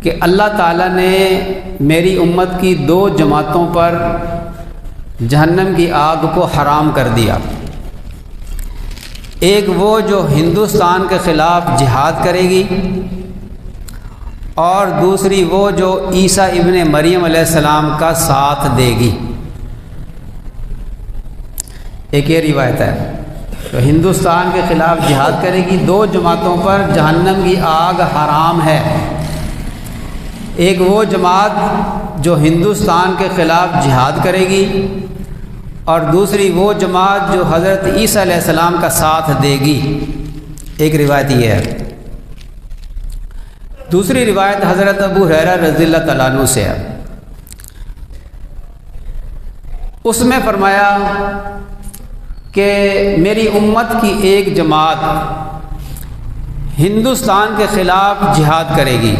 کہ اللہ تعالیٰ نے میری امت کی 2 جماعتوں پر جہنم کی آگ کو حرام کر دیا۔ ایک وہ جو ہندوستان کے خلاف جہاد کرے گی، اور دوسری وہ جو عیسیٰ ابن مریم علیہ السلام کا ساتھ دے گی۔ ایک یہ روایت ہے تو ہندوستان کے خلاف جہاد کرے گی، 2 جماعتوں پر جہنم کی آگ حرام ہے۔ ایک وہ جماعت جو ہندوستان کے خلاف جہاد کرے گی، اور دوسری وہ جماعت جو حضرت عیسیٰ علیہ السلام کا ساتھ دے گی۔ ایک روایت یہ ہے۔ دوسری روایت حضرت ابو ہریرہ رضی اللہ تعالیٰ عنہ سے ہے۔ اس میں فرمایا کہ میری امت کی ایک جماعت ہندوستان کے خلاف جہاد کرے گی،